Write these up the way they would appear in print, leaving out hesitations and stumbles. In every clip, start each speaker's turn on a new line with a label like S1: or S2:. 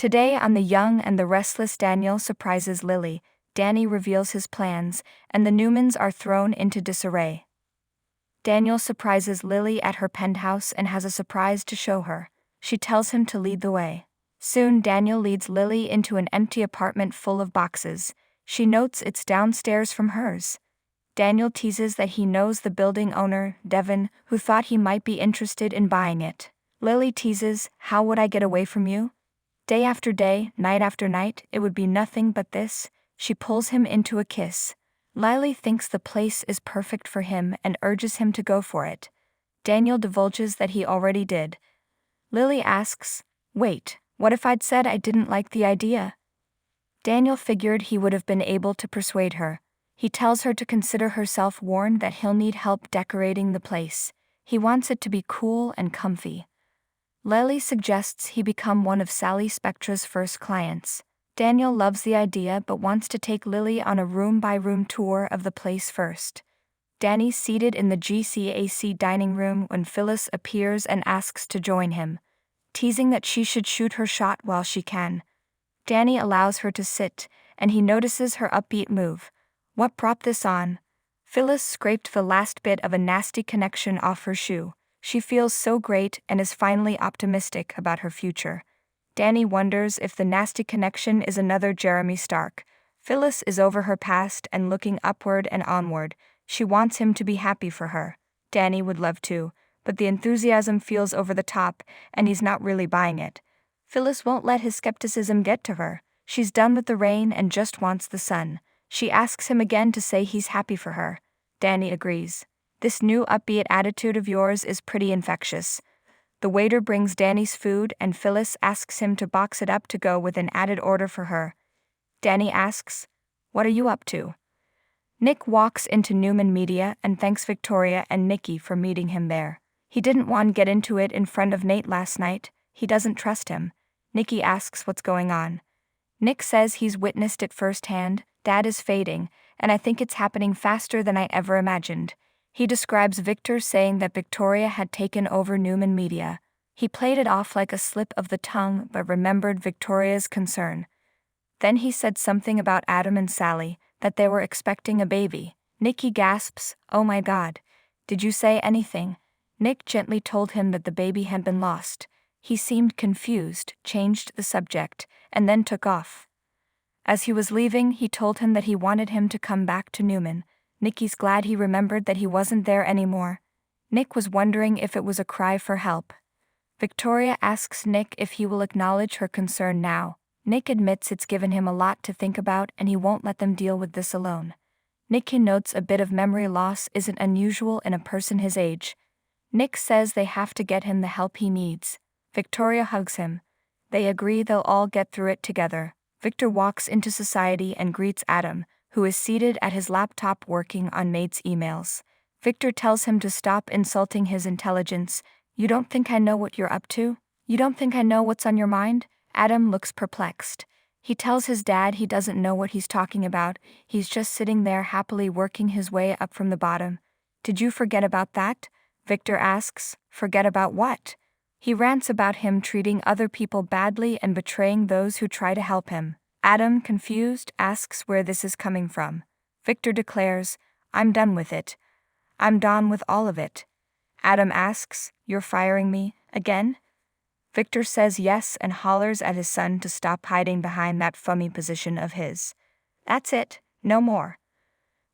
S1: Today on The Young and the Restless, Daniel surprises Lily, Danny reveals his plans, and the Newmans are thrown into disarray. Daniel surprises Lily at her penthouse and has a surprise to show her. She tells him to lead the way. Soon Daniel leads Lily into an empty apartment full of boxes. She notes it's downstairs from hers. Daniel teases that he knows the building owner, Devon, who thought he might be interested in buying it. Lily teases, "How would I get away from you? Day after day, night after night, it would be nothing but this." She pulls him into a kiss. Lily thinks the place is perfect for him and urges him to go for it. Daniel divulges that he already did. Lily asks, "Wait, what if I'd said I didn't like the idea?" Daniel figured he would have been able to persuade her. He tells her to consider herself warned that he'll need help decorating the place. He wants it to be cool and comfy. Lily suggests he become one of Sally Spectra's first clients. Daniel loves the idea but wants to take Lily on a room-by-room tour of the place first. Danny's seated in the GCAC dining room when Phyllis appears and asks to join him, teasing that she should shoot her shot while she can. Danny allows her to sit, and he notices her upbeat move. What brought this on? Phyllis scraped the last bit of a nasty connection off her shoe. She feels so great and is finally optimistic about her future. Danny wonders if the nasty connection is another Jeremy Stark. Phyllis is over her past and looking upward and onward. She wants him to be happy for her. Danny would love to, but the enthusiasm feels over the top, and he's not really buying it. Phyllis won't let his skepticism get to her. She's done with the rain and just wants the sun. She asks him again to say he's happy for her. Danny agrees. "This new upbeat attitude of yours is pretty infectious." The waiter brings Danny's food and Phyllis asks him to box it up to go with an added order for her. Danny asks, "What are you up to?" Nick walks into Newman Media and thanks Victoria and Nikki for meeting him there. He didn't want to get into it in front of Nate last night. He doesn't trust him. Nikki asks what's going on. Nick says he's witnessed it firsthand. "Dad is fading, and I think it's happening faster than I ever imagined." He describes Victor saying that Victoria had taken over Newman Media. He played it off like a slip of the tongue but remembered Victoria's concern. Then he said something about Adam and Sally, that they were expecting a baby. Nikki gasps, "Oh my God. Did you say anything?" Nick gently told him that the baby had been lost. He seemed confused, changed the subject, and then took off. As he was leaving, he told him that he wanted him to come back to Newman. Nikki's glad he remembered that he wasn't there anymore. Nick was wondering if it was a cry for help. Victoria asks Nick if he will acknowledge her concern now. Nick admits it's given him a lot to think about and he won't let them deal with this alone. Nikki notes a bit of memory loss isn't unusual in a person his age. Nick says they have to get him the help he needs. Victoria hugs him. They agree they'll all get through it together. Victor walks into society and greets Adam, who is seated at his laptop working on Nate's emails. Victor tells him to stop insulting his intelligence. "You don't think I know what you're up to? You don't think I know what's on your mind?" Adam looks perplexed. He tells his dad he doesn't know what he's talking about. He's just sitting there happily working his way up from the bottom. "Did you forget about that?" Victor asks. "Forget about what?" He rants about him treating other people badly and betraying those who try to help him. Adam, confused, asks where this is coming from. Victor declares, "I'm done with it. I'm done with all of it." Adam asks, "You're firing me again?" Victor says yes and hollers at his son to stop hiding behind that funny position of his. "That's it, no more."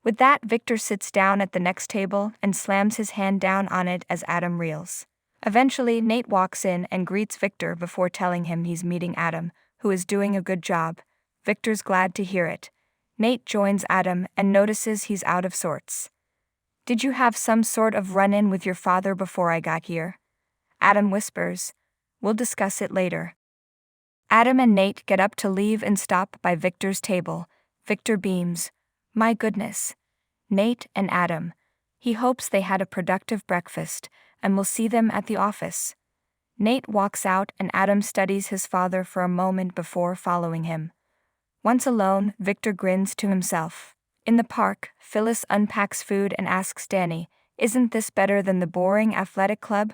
S1: With that, Victor sits down at the next table and slams his hand down on it as Adam reels. Eventually, Nate walks in and greets Victor before telling him he's meeting Adam, who is doing a good job. Victor's glad to hear it. Nate joins Adam and notices he's out of sorts. "Did you have some sort of run-in with your father before I got here?" Adam whispers, "We'll discuss it later." Adam and Nate get up to leave and stop by Victor's table. Victor beams. "My goodness. Nate and Adam. He hopes they had a productive breakfast and will see them at the office." Nate walks out and Adam studies his father for a moment before following him. Once alone, Victor grins to himself. In the park, Phyllis unpacks food and asks Danny, "Isn't this better than the boring athletic club?"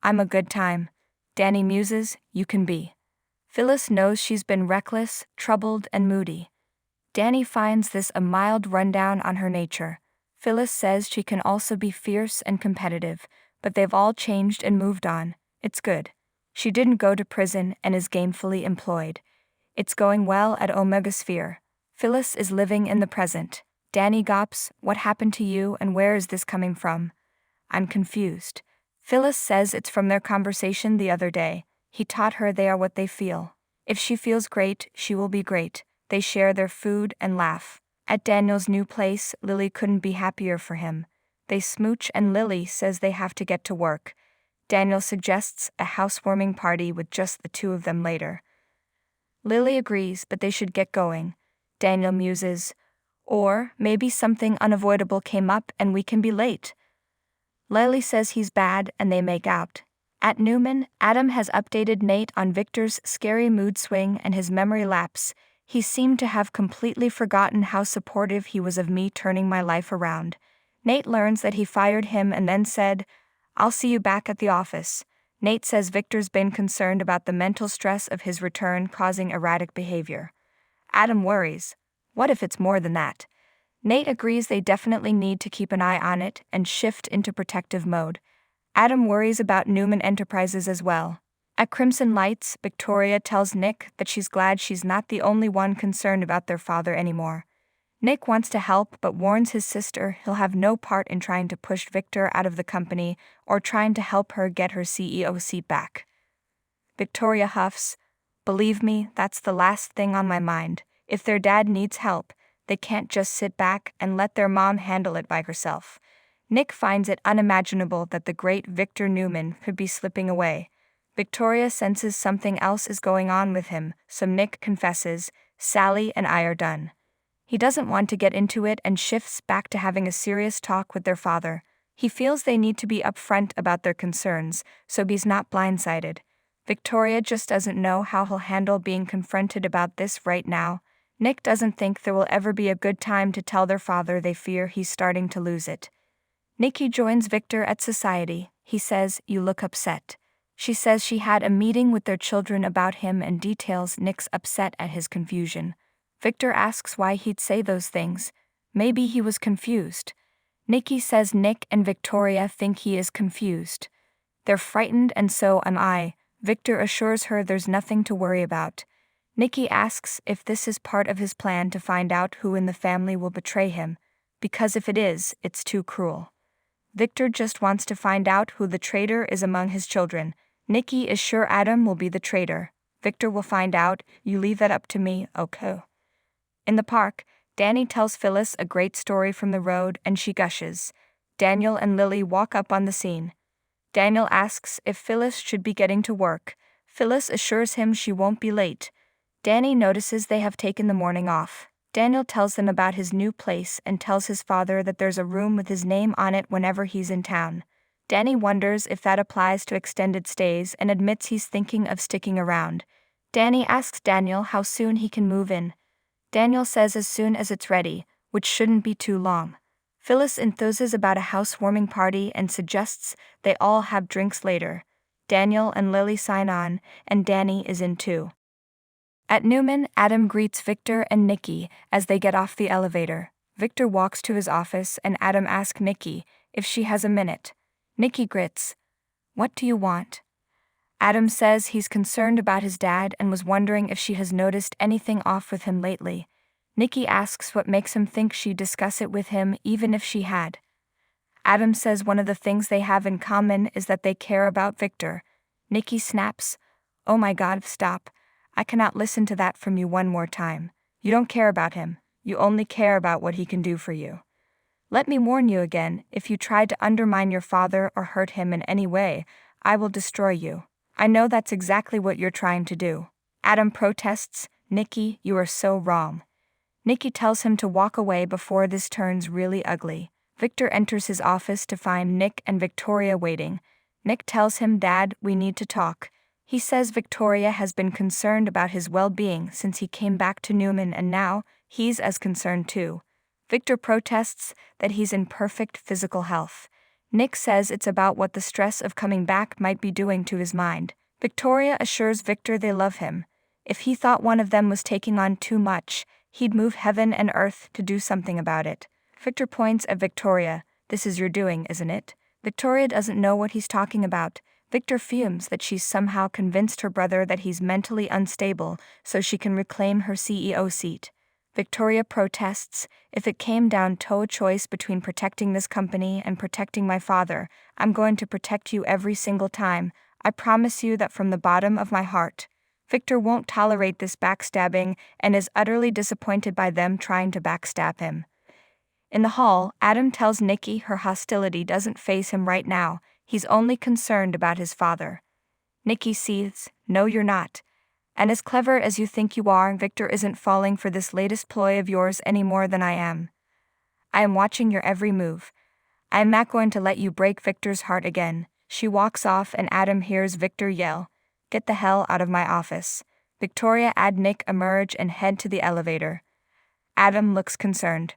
S1: "I'm a good time." Danny muses, "You can be." Phyllis knows she's been reckless, troubled, and moody. Danny finds this a mild rundown on her nature. Phyllis says she can also be fierce and competitive, but they've all changed and moved on. It's good. She didn't go to prison and is gainfully employed. It's going well at Omega Sphere. Phyllis is living in the present. Danny gops, "What happened to you and where is this coming from?" "I'm confused." Phyllis says it's from their conversation the other day. He taught her they are what they feel. If she feels great, she will be great. They share their food and laugh. At Daniel's new place, Lily couldn't be happier for him. They smooch and Lily says they have to get to work. Daniel suggests a housewarming party with just the two of them later. Lily agrees, but they should get going. Daniel muses, "Or maybe something unavoidable came up and we can be late." Lily says he's bad and they make out. At Newman, Adam has updated Nate on Victor's scary mood swing and his memory lapse. He seemed to have completely forgotten how supportive he was of me turning my life around. Nate learns that he fired him and then said, "I'll see you back at the office." Nate says Victor's been concerned about the mental stress of his return causing erratic behavior. Adam worries. What if it's more than that? Nate agrees they definitely need to keep an eye on it and shift into protective mode. Adam worries about Newman Enterprises as well. At Crimson Lights, Victoria tells Nick that she's glad she's not the only one concerned about their father anymore. Nick wants to help but warns his sister he'll have no part in trying to push Victor out of the company or trying to help her get her CEO seat back. Victoria huffs, "Believe me, that's the last thing on my mind. If their dad needs help, they can't just sit back and let their mom handle it by herself." Nick finds it unimaginable that the great Victor Newman could be slipping away. Victoria senses something else is going on with him, so Nick confesses, "Sally and I are done." He doesn't want to get into it and shifts back to having a serious talk with their father. He feels they need to be upfront about their concerns, so he's not blindsided. Victoria just doesn't know how he'll handle being confronted about this right now. Nick doesn't think there will ever be a good time to tell their father they fear he's starting to lose it. Nikki joins Victor at society. He says, "You look upset." She says she had a meeting with their children about him and details Nick's upset at his confusion. Victor asks why he'd say those things. Maybe he was confused. Nikki says Nick and Victoria think he is confused. They're frightened and so am I. Victor assures her there's nothing to worry about. Nikki asks if this is part of his plan to find out who in the family will betray him, because if it is, it's too cruel. Victor just wants to find out who the traitor is among his children. Nikki is sure Adam will be the traitor. Victor will find out. "You leave that up to me, okay?" In the park, Danny tells Phyllis a great story from the road and she gushes. Daniel and Lily walk up on the scene. Daniel asks if Phyllis should be getting to work. Phyllis assures him she won't be late. Danny notices they have taken the morning off. Daniel tells them about his new place and tells his father that there's a room with his name on it whenever he's in town. Danny wonders if that applies to extended stays and admits he's thinking of sticking around. Danny asks Daniel how soon he can move in. Daniel says as soon as it's ready, which shouldn't be too long. Phyllis enthuses about a housewarming party and suggests they all have drinks later. Daniel and Lily sign on, and Danny is in too. At Newman, Adam greets Victor and Nikki as they get off the elevator. Victor walks to his office and Adam asks Nikki if she has a minute. Nikki grits, "What do you want?" Adam says he's concerned about his dad and was wondering if she has noticed anything off with him lately. Nikki asks what makes him think she'd discuss it with him even if she had. Adam says one of the things they have in common is that they care about Victor. Nikki snaps, "Oh my God, stop. I cannot listen to that from you one more time. You don't care about him. You only care about what he can do for you. Let me warn you again, if you try to undermine your father or hurt him in any way, I will destroy you. I know that's exactly what you're trying to do." Adam protests, "Nikki, you are so wrong." Nikki tells him to walk away before this turns really ugly. Victor enters his office to find Nick and Victoria waiting. Nick tells him, "Dad, we need to talk." He says Victoria has been concerned about his well-being since he came back to Newman and now he's as concerned too. Victor protests that he's in perfect physical health. Nick says it's about what the stress of coming back might be doing to his mind. Victoria assures Victor they love him. If he thought one of them was taking on too much, he'd move heaven and earth to do something about it. Victor points at Victoria. This is your doing, isn't it? Victoria doesn't know what he's talking about. Victor fumes that she's somehow convinced her brother that he's mentally unstable so she can reclaim her CEO seat. Victoria protests, if it came down to a choice between protecting this company and protecting my father, I'm going to protect you every single time. I promise you that from the bottom of my heart. Victor won't tolerate this backstabbing and is utterly disappointed by them trying to backstab him. In the hall, Adam tells Nikki her hostility doesn't faze him right now, he's only concerned about his father. Nikki seethes, no you're not. And as clever as you think you are, Victor isn't falling for this latest ploy of yours any more than I am. I am watching your every move. I am not going to let you break Victor's heart again. She walks off and Adam hears Victor yell, get the hell out of my office. Victoria and Nick emerge and head to the elevator. Adam looks concerned.